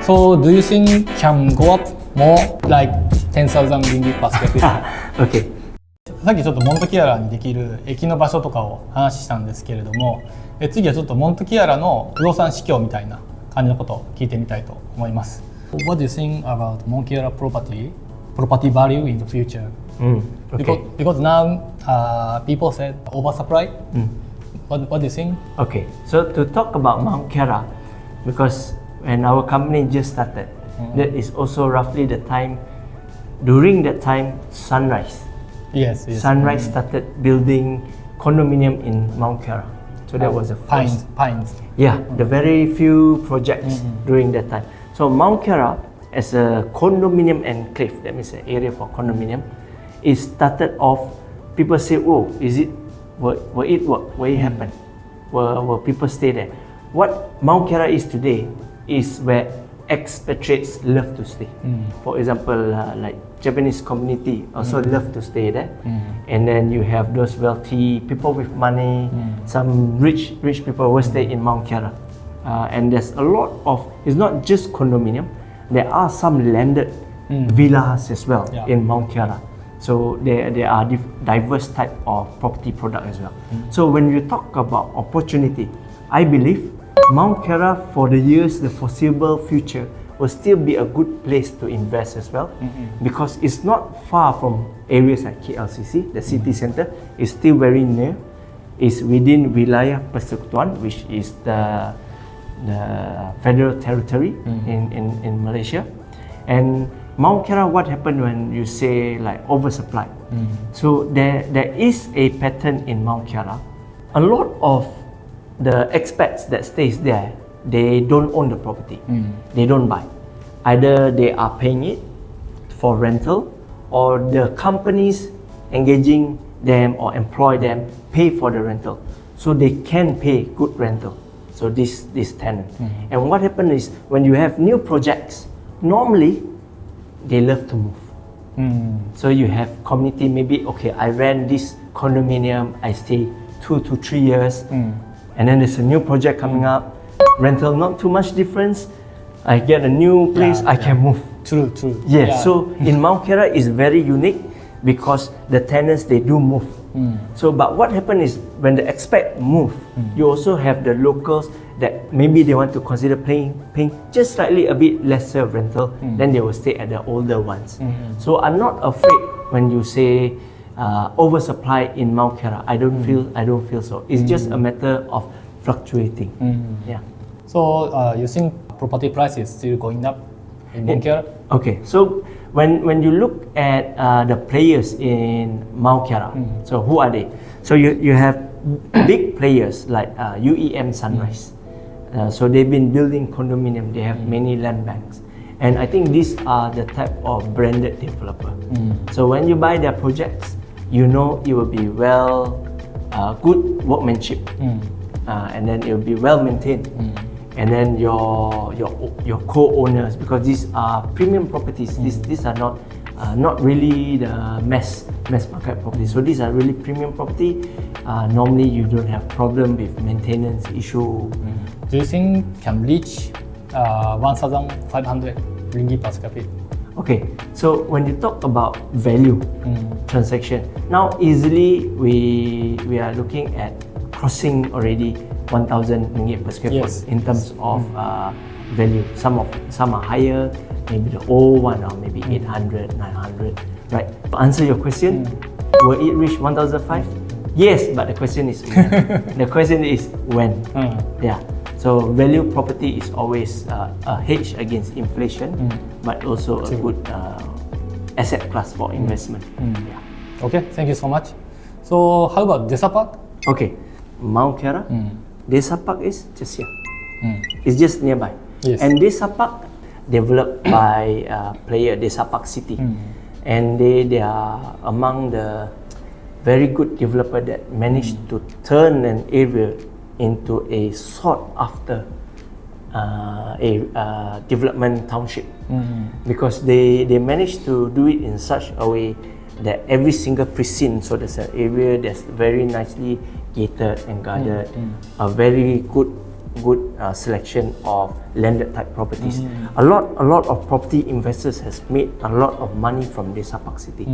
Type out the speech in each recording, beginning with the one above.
So do you think can go up more like 10,000 ringgit per square feet? Okay. さっきちょっとモントキアラにできる駅の場所とかを話したんですけれども、次はちょっとモントキアラの不動産市況みたいな感じのことを聞いてみたいと思います。What do you think about Montkiara property value in the future? Okay. Because now people said oversupply. What do you think? Okay. So to talk about Montkiara, because when our company just started, that is also roughly the time. During that time, Sunrise. Yes. Sunrise started building condominium in Montkiara. So that was the first. Pines. Yeah, the very few projects during that time. So Montkiara, as a condominium enclave, that means an area for condominium, it started off. People say, "Oh, will it work? Will it happen? Will people stay there?" What Montkiara is today is where expatriates love to stay. For example, like Japanese community also love to stay there. And then you have those wealthy people with money, some rich people will stay in Montkiara. And there's a lot of, it's not just condominium, there are some landed villas as well in Montkiara. So there are diverse type of property product as well. So when you talk about opportunity, I believe Montkiara for the years, the foreseeable future, will still be a good place to invest as well, because it's not far from areas like KLCC, the city center. It's still very near. It's within Wilayah Persekutuan, which is the federal territory in Malaysia. And Montkiara, what happened when you say like oversupply? So there is a pattern in Montkiara. A lot of the expats that stays there, they don't own the property. They don't buy. Either they are paying it for rental, or the companies engaging them or employ them pay for the rental, so they can pay good rental. So this tenant. And what happens is when you have new projects, normally they love to move. So you have community, maybe okay, I rent this condominium, I stay 2 to 3 years. And then there's a new project coming up, rental not too much difference, I get a new place, I can move. True. So in Montkiara is very unique because the tenants, they do move. So but what happens is when the expat move, you also have the locals that maybe they want to consider paying just slightly a bit lesser rental, then they will stay at the older ones. So I'm not afraid when you say oversupply in Montkiara. I don't feel so. It's just a matter of fluctuating. Yeah. So you think property price is still going up in Montkiara? Okay. So when you look at the players in Montkiara, so who are they? So you have big players like UEM Sunrise. So they've been building condominium. They have many land banks. And I think these are the type of branded developer. So when you buy their projects, you know it will be good workmanship, and then it will be well maintained. And then your co-owners, because these are premium properties. These are not really the mass market properties. So these are really premium property. Normally you don't have problem with maintenance issue. Do you think can reach 1,500 ringgit per square feet? Okay, so when you talk about value transaction, now easily we are looking at crossing already 1,000 ringgit per square foot in terms of value. Some are higher, maybe the old one or maybe 800, 900, right? To answer your question, will it reach 1,005? Yes, but the question is when. The question is when. Yeah. So value property is always a hedge against inflation, but also a good asset class for investment. Yeah. Okay, thank you so much. So how about Desa Park? Okay, Montkiara, Desa Park is just here. It's just nearby. Yes. And Desa Park developed by player Desa Park City, and they are among the very good developer that managed to turn an area into a sought after development township, because they managed to do it in such a way that every single precinct, so there's an area that's very nicely gated and guarded, a very good good selection of landed type properties. A lot of property investors has made a lot of money from Desa Park City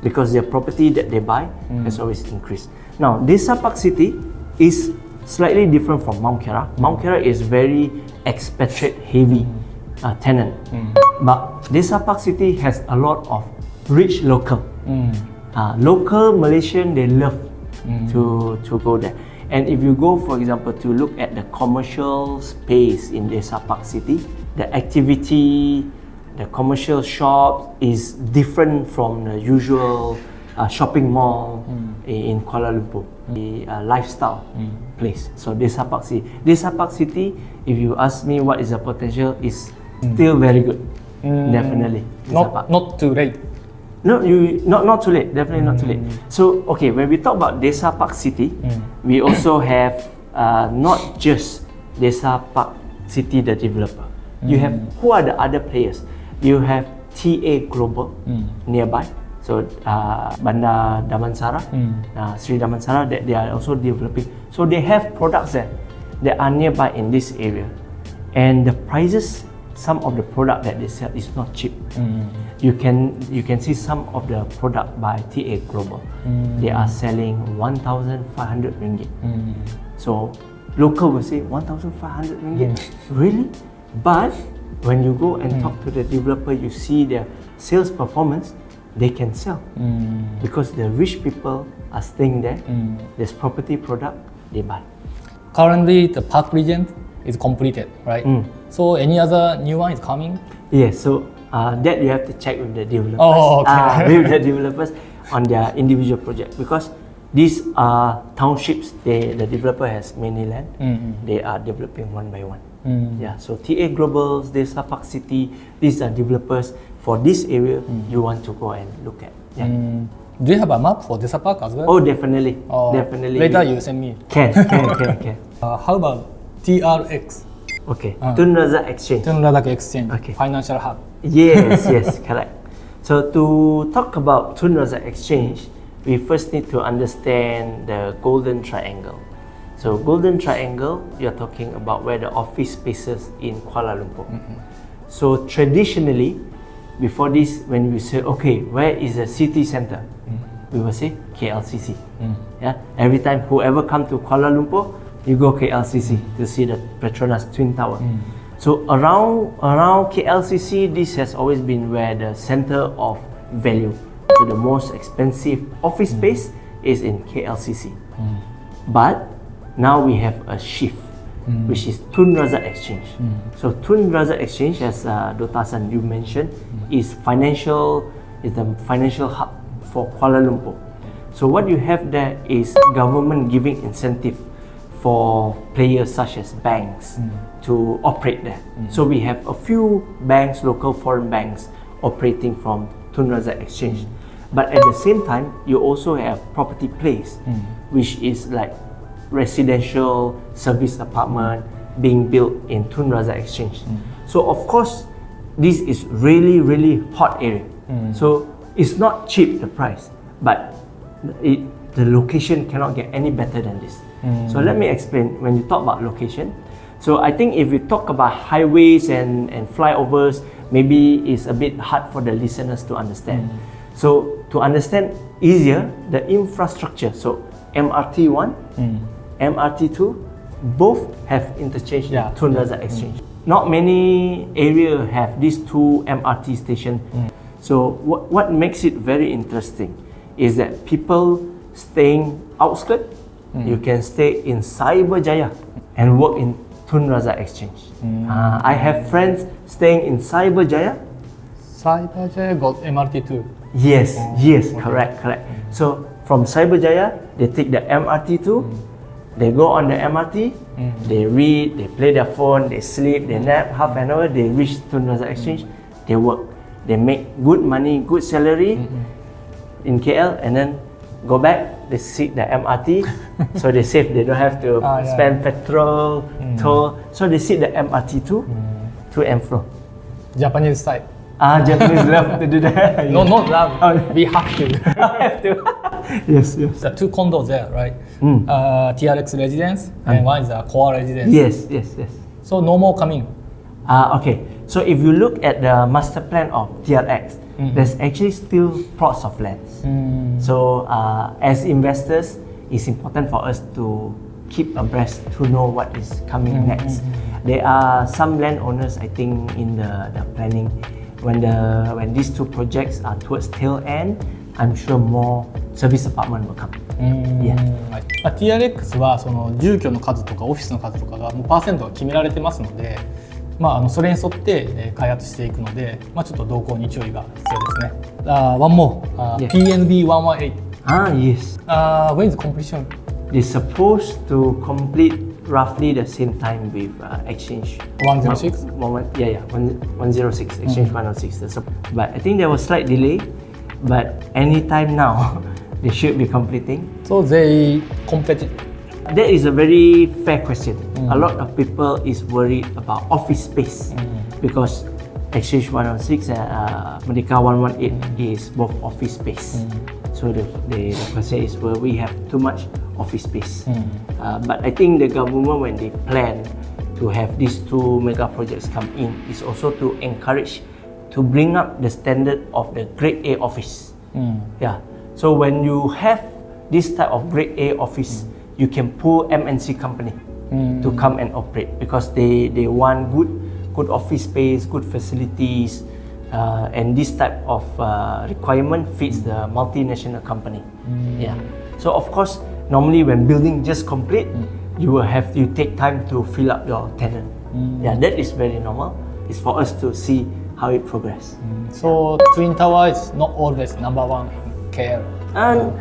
because their property that they buy has always increased. Now, Desa Park City is slightly different from Mount Kiara. Mount Kiara is very expatriate heavy tenant, but Desa Park City has a lot of rich local. Local Malaysian, they love to go there. And if you go, for example, to look at the commercial space in Desa Park City, the activity, the commercial shop is different from the usual shopping mall in Kuala Lumpur, the lifestyle place. So Desa Park City. Desa Park City, if you ask me what is the potential, is still very good. Definitely. Not too late. No, not too late. Definitely not too late. So okay, when we talk about Desa Park City, we also have not just Desa Park City the developer. You have who are the other players? You have TA Global nearby. So Bandar Damansara, Sri Damansara, that they are also developing. So they have products there that are nearby in this area, and the prices. Some of the product that they sell is not cheap. You can see some of the product by TA Global. They are selling 1,500 ringgit. So local will say 1,500 ringgit. Really? But when you go and talk to the developer, you see their sales performance. They can sell because the rich people are staying there. There's property product they buy. Currently, the Park Regent is completed, right? So any other new one is coming? Yes, so that you have to check with the developers. Oh, okay. With the developers on their individual project, because these are townships. The developer has many land. They are developing one by one. Yeah, so TA Globals, Desa Park City, these are developers for this area. You want to go and look at. Yeah. Do you have a map for Desa Park as well? Oh, definitely. Definitely. Later you send me. Can. How about TRX? Okay. Tun Razak Exchange. Tun Razak Exchange. Okay. Financial hub. Yes, correct. So to talk about Tun Razak Exchange, we first need to understand the Golden Triangle. So Golden Triangle, you're talking about where the office spaces in Kuala Lumpur. So traditionally, before this, when we say, okay, where is the city center? We will say KLCC. Yeah. Every time whoever come to Kuala Lumpur, you go KLCC to see the Petronas Twin Tower. So around KLCC, this has always been where the center of value. So the most expensive office space is in KLCC. But now we have a shift, which is Tun Razak Exchange. So Tun Razak Exchange, as Dr. Hassan you mentioned, is the financial hub for Kuala Lumpur. So what you have there is government giving incentive for players such as banks to operate there. So we have a few banks, local foreign banks, operating from Tun Razak Exchange. But at the same time, you also have property place, which is like residential service apartment being built in Tun Razak Exchange. So of course, this is really hot area. So it's not cheap, the price, but the location cannot get any better than this. So let me explain when you talk about location. So I think if you talk about highways and flyovers, maybe it's a bit hard for the listeners to understand. So to understand easier, the infrastructure, so MRT 1, MRT 2, both have interchange in Tun Razak Exchange. Not many areas have these two MRT stations. So what makes it very interesting is that people staying outskirts, you can stay in Cyberjaya and work in Tun Razak Exchange. I have friends staying in Cyberjaya. Cyberjaya got MRT too. Yes, correct. So from Cyberjaya, they take the MRT too. They go on the MRT, they read, they play their phone, they sleep, they nap half an hour, they reach Tun Razak Exchange, they work. They make good money, good salary in KL, and then go back, they sit the MRT, so they save, they don't have to spend petrol, toll, so they sit the MRT too, to and fro. Japanese side. Japanese love to do that. No, not love. We have to. Yes. The two condos there, right? TRX residence and one is a core residence. Yes. So no more coming. Okay. So if you look at the master plan of TRX, there's actually still plots of lands. So as investors, it's important for us to keep abreast to know what is coming next. There are some landowners, I think, in the planning. When these two projects are towards tail end, I'm sure more service apartment will come. TRX はその住居の数とかオフィスの数とかがもうパーセントが決められてますので、それに沿って開発していくので、ちょっと動向に注意が必要ですね。One more, PNB 118. Yes. When is completion? They're supposed to complete roughly the same time with Exchange 106? 106, Exchange 106. But I think there was slight delay, but anytime now, they should be completing. So they compete. That is a very fair question. A lot of people is worried about office space because Exchange 106 and Merdeka 118 is both office space. So the question is, will we have too much office space? But I think the government, when they plan to have these two mega projects come in, is also to encourage to bring up the standard of the Grade A office. So when you have this type of Grade A office, you can pull MNC company to come and operate because they want good office space, good facilities, and this type of requirement fits the multinational company. So of course, normally when building just complete, you take time to fill up your tenant. That is very normal. It's for us to see how it progresses. So Twin Tower is not always number one in KL. And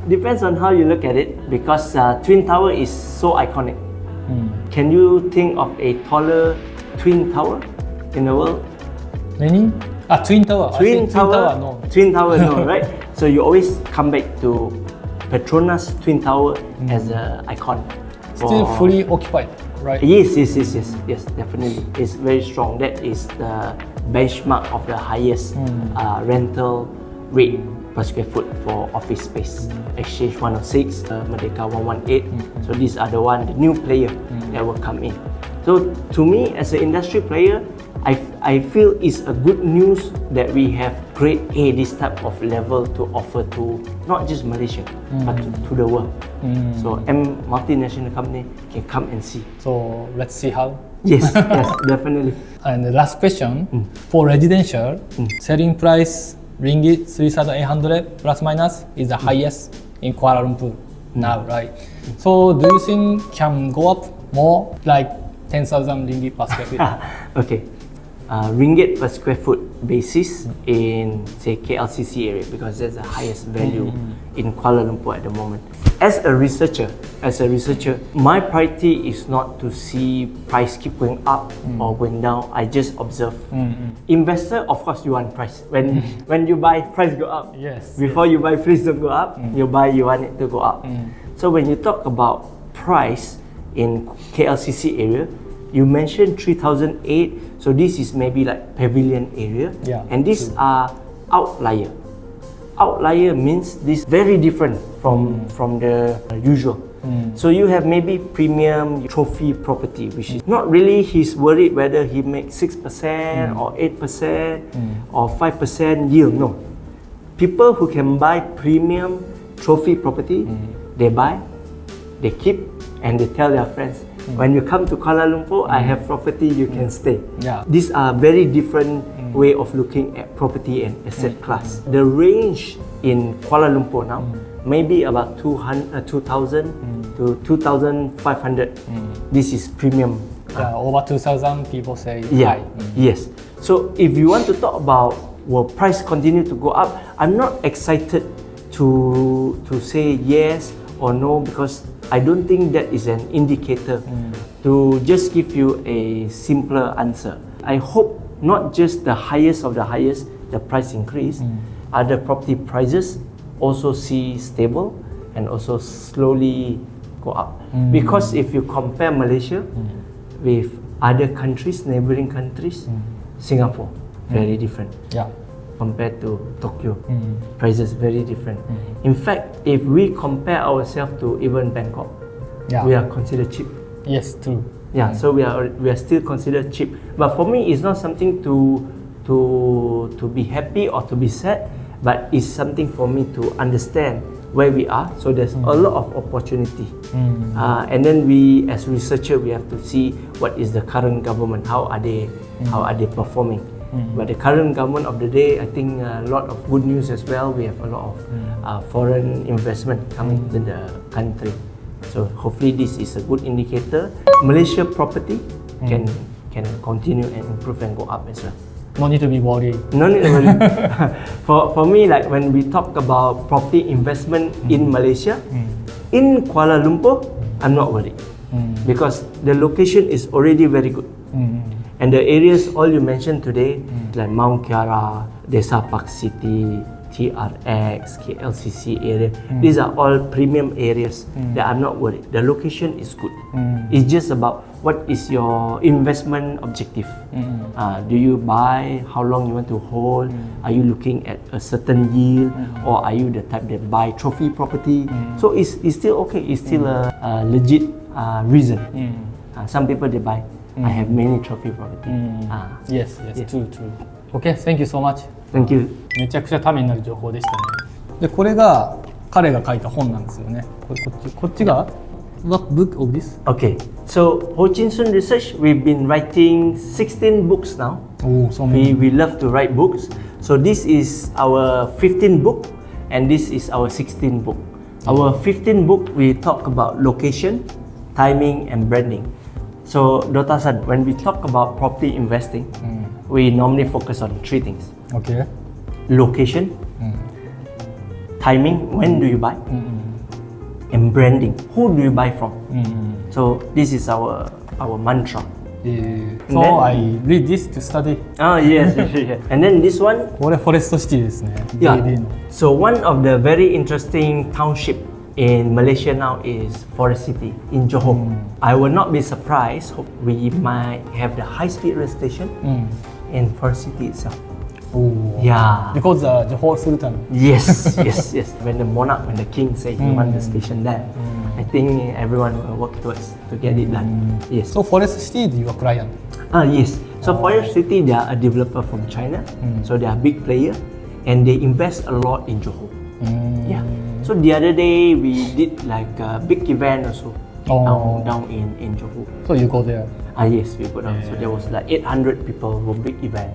depends on how you look at it because Twin Tower is so iconic. Can you think of a taller Twin Tower in the world? Many? Twin Tower. Twin Tower, no. Twin Tower, no, right? So you always come back to Petronas Twin Tower as an icon. Still fully occupied, right? Yes, definitely. It's very strong. That is the benchmark of the highest rental rate per square foot for office space. Exchange 106, Merdeka 118. So these are the new player that will come in. So to me, as an industry player, I feel it's a good news that we have Grade A, this type of level to offer to not just Malaysia, but to the world. So multinational company can come and see. So let's see how. Yes, definitely. And the last question, for residential, selling price ringgit 3,800 plus minus is the highest in Kuala Lumpur now, right? So do you think can go up more, like 10,000 ringgit per square feet? Okay. Ringgit per square foot basis in say KLCC area because that's the highest value in Kuala Lumpur at the moment. As a researcher, my priority is not to see price keep going up or going down. I just observe. Investor, of course, you want price. When you buy, price go up. Yes. Before you buy, price don't go up. You buy, you want it to go up. So when you talk about price in KLCC area, you mentioned 3,008, so this is maybe like pavilion area, and these are outlier. Outlier means this very different from the usual. So you have maybe premium trophy property, which is not really he's worried whether he makes 6% or 8% or 5% yield. No, people who can buy premium trophy property, they buy, they keep, and they tell their friends. When you come to Kuala Lumpur, I have property, you can stay. These are very different way of looking at property and asset class. The range in Kuala Lumpur now maybe about 2,000 to 2,500. This is premium. Over 2,000 people say high. Yes. So if you want to talk about will price continue to go up, I'm not excited to say yes or no because I don't think that is an indicator to just give you a simpler answer. I hope not just the highest of the highest, the price increase, other property prices also see stable and also slowly go up. Because if you compare Malaysia with other countries, neighboring countries, Singapore, very different. compared to Tokyo. Prices very different. In fact, if we compare ourselves to even Bangkok, we are considered cheap. Yes, true. Yeah, so we are still considered cheap. But for me, it's not something to be happy or to be sad, but it's something for me to understand where we are. So there's a lot of opportunity. And then we, as researcher, we have to see what is the current government, how are they performing. But the current government of the day, I think a lot of good news as well. We have a lot of foreign investment coming to the country. So hopefully this is a good indicator. Malaysia property can continue and improve and go up as well. No need to be worried. No need to worry. For me, like when we talk about property investment in Malaysia, in Kuala Lumpur, I'm not worried because the location is already very good. And the areas all you mentioned today, like Mount Kiara, Desapaark City, TRX, KLCC area, these are all premium areas that I'm not worried. The location is good. It's just about what is your investment objective. Do you buy? How long you want to hold? Are you looking at a certain yield, or are you the type that buy trophy property? So it's still okay. It's still a legit reason. Some people they buy. I have many trophy property. Yes, true. Okay, thank you so much. Thank you. めちゃくちゃためになる情報でしたね。で、これが彼が書いた本なんですよね。こっちが What book of this? Okay, so Ho Chin Soon Research, we've been writing 16 books now. Oh, so many. We love to write books. So this is our 15th book, and this is our 16th book. Our 15th book, we talk about location, timing, and branding. So, Dota-san, when we talk about property investing, we normally focus on three things. Okay. Location, timing, when do you buy, and branding, who do you buy from. So, this is our mantra. So, I read this to study. Oh, yes. And then this one? これフォレストシティですね。Yeah. JB の。 So, one of the very interesting township in Malaysia now is Forest City in Johor. I will not be surprised. We might have the high-speed rail station in Forest City itself. Oh. Yeah. Because Johor Sultan. Yes. When the monarch, when the king say he want the station there, I think everyone will work towards to get it done. Yes. So Forest City is your client? Yes. So Forest City, they are a developer from China. So they are a big player, and they invest a lot in Johor. Yeah. So the other day we did like a big event also down in Johor. So you go there? Yes, we go down. So there was like 800 people for big event.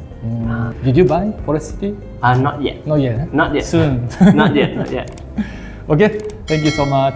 Did you buy Forest City? Not yet. Not yet. Not yet. Soon. Not yet. Okay. Thank you so much.